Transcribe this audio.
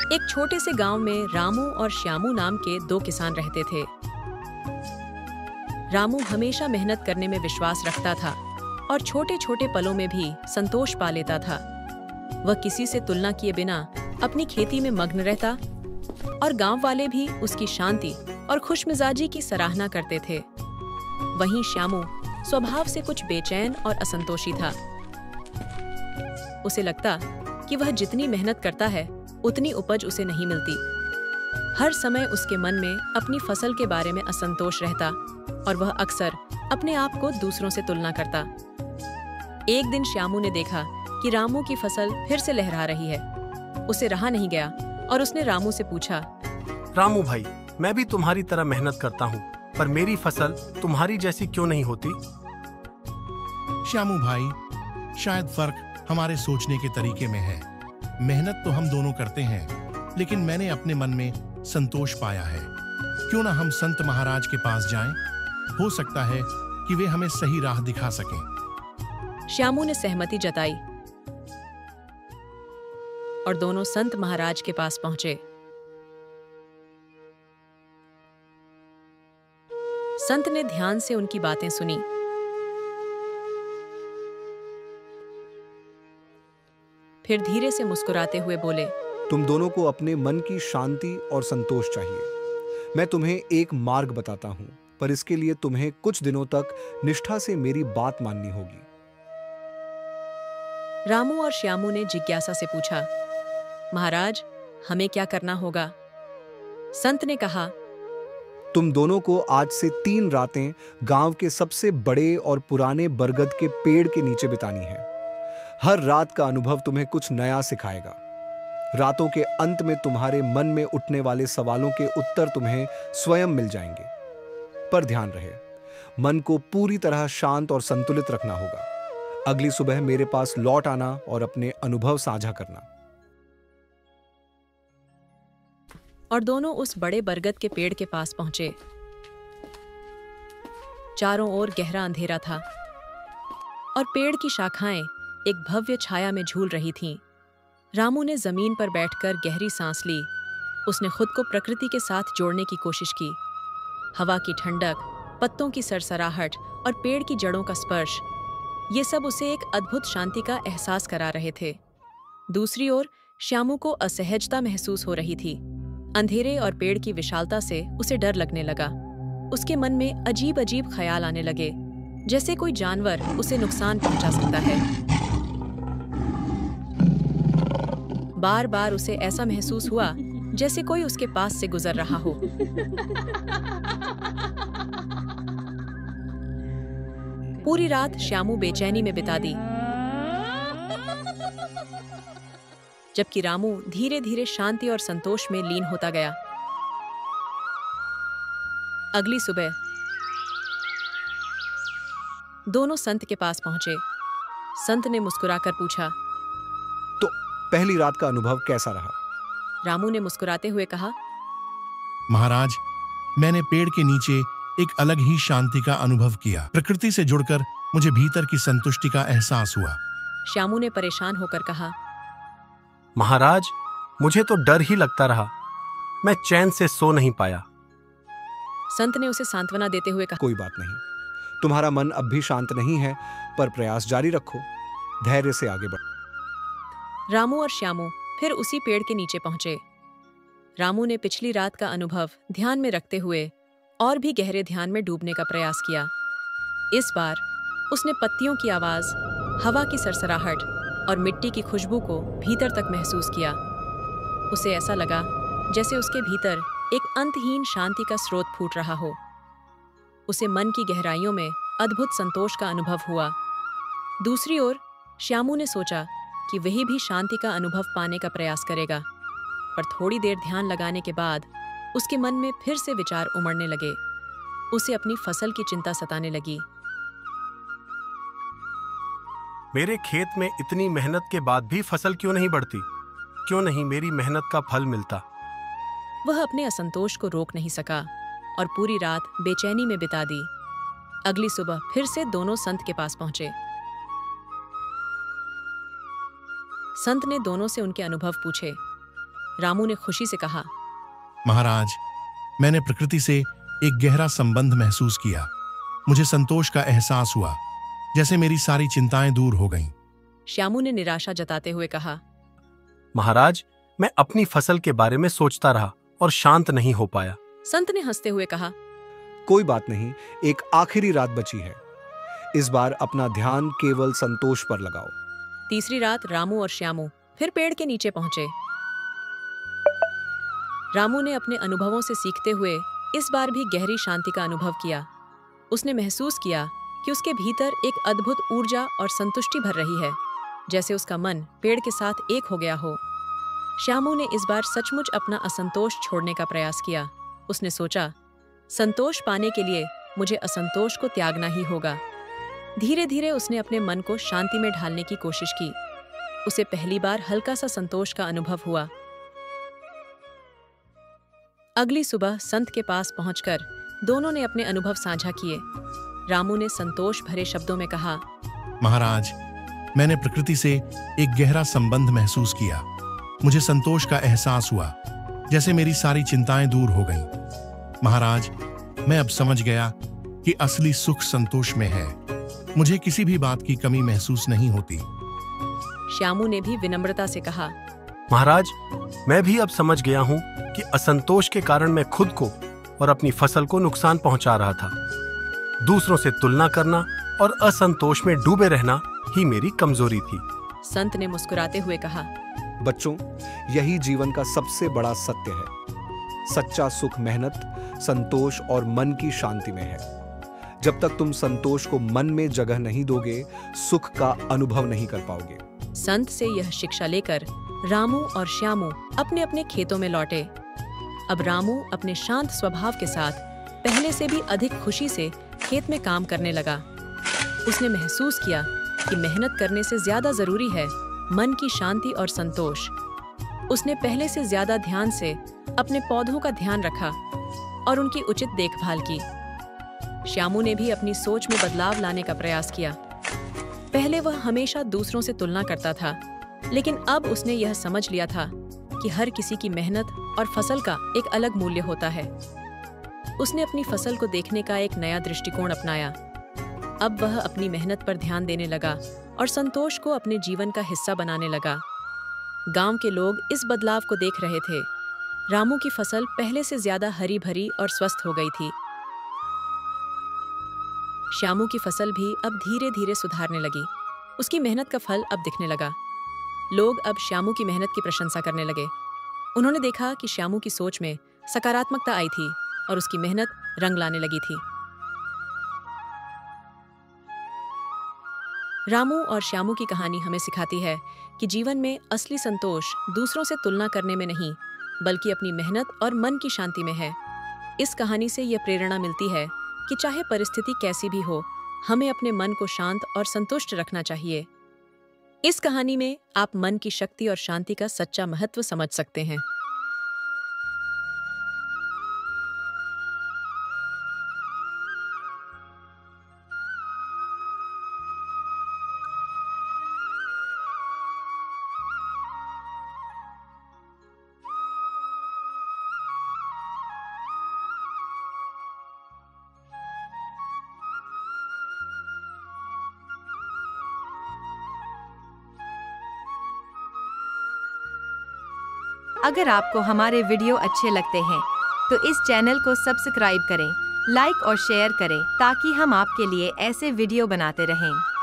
एक छोटे से गांव में रामू और श्यामू नाम के दो किसान रहते थे। रामू हमेशा मेहनत करने में विश्वास रखता था और छोटे छोटे पलों में भी संतोष पा लेता था। वह किसी से तुलना किए बिना अपनी खेती में मग्न रहता और गांव वाले भी उसकी शांति और खुशमिजाजी की सराहना करते थे। वहीं श्यामू स्वभाव से कुछ बेचैन और असंतोषी था। उसे लगता कि वह जितनी मेहनत करता है उतनी उपज उसे नहीं मिलती। हर समय उसके मन में अपनी फसल के बारे में असंतोष रहता और वह अक्सर अपने आप को दूसरों से तुलना करता। एक दिन श्यामू ने देखा कि रामू की फसल फिर से लहरा रही है। उसे रहा नहीं गया और उसने रामू से पूछा, रामू भाई, मैं भी तुम्हारी तरह मेहनत करता हूँ, पर मेरी फसल तुम्हारी जैसी क्यों नहीं होती? श्यामू भाई, शायद फर्क हमारे सोचने के तरीके में है। मेहनत तो हम दोनों करते हैं, लेकिन मैंने अपने मन में संतोष पाया है। क्यों ना हम संत महाराज के पास जाएं? हो सकता है कि वे हमें सही राह दिखा सकें। श्यामू ने सहमति जताई और दोनों संत महाराज के पास पहुंचे। संत ने ध्यान से उनकी बातें सुनी। फिर धीरे से मुस्कुराते हुए बोले, तुम दोनों को अपने मन की शांति और संतोष चाहिए। मैं तुम्हें एक मार्ग बताता हूं, पर इसके लिए तुम्हें कुछ दिनों तक निष्ठा से मेरी बात माननी होगी। रामू और श्यामू ने जिज्ञासा से पूछा, महाराज, हमें क्या करना होगा? संत ने कहा, तुम दोनों को आज से 3 रातें गांव के सबसे बड़े और पुराने बरगद के पेड़ के नीचे बितानी है। हर रात का अनुभव तुम्हें कुछ नया सिखाएगा। रातों के अंत में तुम्हारे मन में उठने वाले सवालों के उत्तर तुम्हें स्वयं मिल जाएंगे। पर ध्यान रहे, मन को पूरी तरह शांत और संतुलित रखना होगा। अगली सुबह मेरे पास लौट आना और अपने अनुभव साझा करना। और दोनों उस बड़े बरगद के पेड़ के पास पहुंचे। चारों ओर गहरा अंधेरा था और पेड़ की शाखाएं एक भव्य छाया में झूल रही थीं। रामू ने जमीन पर बैठकर गहरी सांस ली। उसने खुद को प्रकृति के साथ जोड़ने की कोशिश की। हवा की ठंडक, पत्तों की सरसराहट और पेड़ की जड़ों का स्पर्श, ये सब उसे एक अद्भुत शांति का एहसास करा रहे थे। दूसरी ओर श्यामू को असहजता महसूस हो रही थी। अंधेरे और पेड़ की विशालता से उसे डर लगने लगा। उसके मन में अजीब अजीब ख्याल आने लगे, जैसे कोई जानवर उसे नुकसान पहुंचा सकता है। बार बार उसे ऐसा महसूस हुआ जैसे कोई उसके पास से गुजर रहा हो। पूरी रात श्यामू बेचैनी में बिता दी, जबकि रामू धीरे धीरे शांति और संतोष में लीन होता गया। अगली सुबह दोनों संत के पास पहुंचे। संत ने मुस्कुराकर पूछा, तो पहली रात का अनुभव कैसा रहा? रामू ने मुस्कुराते हुए कहा, महाराज, मैंने पेड़ के नीचे एक अलग ही शांति का अनुभव किया। प्रकृति से जुड़कर मुझे भीतर की संतुष्टि का एहसास हुआ। श्यामू ने परेशान होकर कहा, महाराज, मुझे तो डर ही लगता रहा। मैं चैन से सो नहीं पाया। संत ने उसे सांत्वना देते हुए कहा, कोई बात नहीं, तुम्हारा मन अब भी शांत नहीं है, पर प्रयास जारी रखो, धैर्य से आगे बढ़ो। रामू और श्यामू फिर उसी पेड़ के नीचे पहुंचे। रामू ने पिछली रात का अनुभव ध्यान में रखते हुए और भी गहरे ध्यान में डूबने का प्रयास किया। इस बार उसने पत्तियों की आवाज, हवा की सरसराहट और मिट्टी की खुशबू को भीतर तक महसूस किया। उसे ऐसा लगा जैसे उसके भीतर एक अंतहीन शांति का स्रोत फूट रहा हो। उसे मन की गहराइयों में अद्भुत संतोष का अनुभव हुआ। दूसरी ओर श्यामू ने सोचा कि वही भी शांति का अनुभव पाने का प्रयास करेगा, पर थोड़ी देर ध्यान लगाने के बाद उसके मन में फिर से विचार उमड़ने लगे। उसे अपनी फसल की चिंता सताने लगी। मेरे खेत में इतनी मेहनत के बाद भी फसल क्यों नहीं बढ़ती? क्यों नहीं मेरी मेहनत का फल मिलता? वह अपने असंतोष को रोक नहीं सका और पूरी रात बेचैनी में बिता दी। अगली सुबह फिर से दोनों संत के पास पहुंचे। संत ने दोनों से उनके अनुभव पूछे। रामू ने खुशी से कहा, महाराज, मैंने प्रकृति से एक गहरा संबंध महसूस किया। मुझे संतोष का एहसास हुआ, जैसे मेरी सारी चिंताएं दूर हो गईं। श्यामू ने निराशा जताते हुए कहा, महाराज, मैं अपनी फसल के बारे में सोचता रहा और शांत नहीं हो पाया। संत ने हंसते हुए कहा, कोई बात नहीं, एक आखिरी रात बची है। इस बार अपना ध्यान केवल संतोष पर लगाओ। तीसरी रात रामू और श्यामू फिर पेड़ के नीचे पहुंचे। रामू ने अपने अनुभवों से सीखते हुए इस बार भी गहरी शांति का अनुभव किया। उसने महसूस किया कि उसके भीतर एक अद्भुत ऊर्जा और संतुष्टि भर रही है, जैसे उसका मन पेड़ के साथ एक हो गया हो। श्यामू ने इस बार सचमुच अपना असंतोष छोड़ने का प्रयास किया। उसने सोचा, संतोष पाने के लिए मुझे असंतोष को त्यागना ही होगा। धीरे धीरे उसने अपने मन को शांति में ढालने की कोशिश की। उसे पहली बार हल्का सा संतोष का अनुभव हुआ। अगली सुबह संत के पास पहुंचकर दोनों ने अपने अनुभव साझा किए। रामू ने संतोष भरे शब्दों में कहा, महाराज, मैंने प्रकृति से एक गहरा संबंध महसूस किया। मुझे संतोष का एहसास हुआ, जैसे मेरी सारी चिंताएं दूर हो गईं। महाराज, मैं अब समझ गया कि असली सुख संतोष में है। मुझे किसी भी बात की कमी महसूस नहीं होती। श्यामू ने भी विनम्रता से कहा, महाराज, मैं भी अब समझ गया हूं कि असंतोष के कारण मैं खुद को और अपनी फसल को नुकसान पहुंचा रहा था। दूसरों से तुलना करना और असंतोष में डूबे रहना ही मेरी कमजोरी थी। संत ने मुस्कुराते हुए कहा, बच्चों, यही जीवन का सबसे बड़ा सत्य है। सच्चा सुख मेहनत, संतोष और मन की शांति में है। जब तक तुम संतोष को मन में जगह नहीं दोगे, सुख का अनुभव नहीं कर पाओगे। संत से यह शिक्षा लेकर रामू और श्यामू अपने अपने खेतों में लौटे। अब रामू अपने शांत स्वभाव के साथ पहले से भी अधिक खुशी से खेत में काम करने लगा। उसने महसूस किया कि मेहनत करने से ज्यादा जरूरी है मन की शांति और संतोष। उसने पहले से ज्यादा ध्यान से अपने पौधों का ध्यान रखा और उनकी उचित देखभाल की। श्यामू ने भी अपनी सोच में बदलाव लाने का प्रयास किया। पहले वह हमेशा दूसरों से तुलना करता था, लेकिन अब उसने यह समझ लिया था कि हर किसी की मेहनत और फसल का एक अलग मूल्य होता है। उसने अपनी फसल को देखने का एक नया दृष्टिकोण अपनाया। अब वह अपनी मेहनत पर ध्यान देने लगा और संतोष को अपने जीवन का हिस्सा बनाने लगा। गांव के लोग इस बदलाव को देख रहे थे। रामू की फसल पहले से ज्यादा हरी भरी और स्वस्थ हो गई थी। श्यामू की फसल भी अब धीरे धीरे सुधारने लगी। उसकी मेहनत का फल अब दिखने लगा। लोग अब श्यामू की मेहनत की प्रशंसा करने लगे। उन्होंने देखा कि श्यामू की सोच में सकारात्मकता आई थी और उसकी मेहनत रंग लाने लगी थी। रामू और श्यामू की कहानी हमें सिखाती है कि जीवन में असली संतोष दूसरों से तुलना करने में नहीं, बल्कि अपनी मेहनत और मन की शांति में है। इस कहानी से यह प्रेरणा मिलती है कि चाहे परिस्थिति कैसी भी हो, हमें अपने मन को शांत और संतुष्ट रखना चाहिए। इस कहानी में आप मन की शक्ति और शांति का सच्चा महत्व समझ सकते हैं। अगर आपको हमारे वीडियो अच्छे लगते हैं तो इस चैनल को सब्सक्राइब करें, लाइक और शेयर करें ताकि हम आपके लिए ऐसे वीडियो बनाते रहें।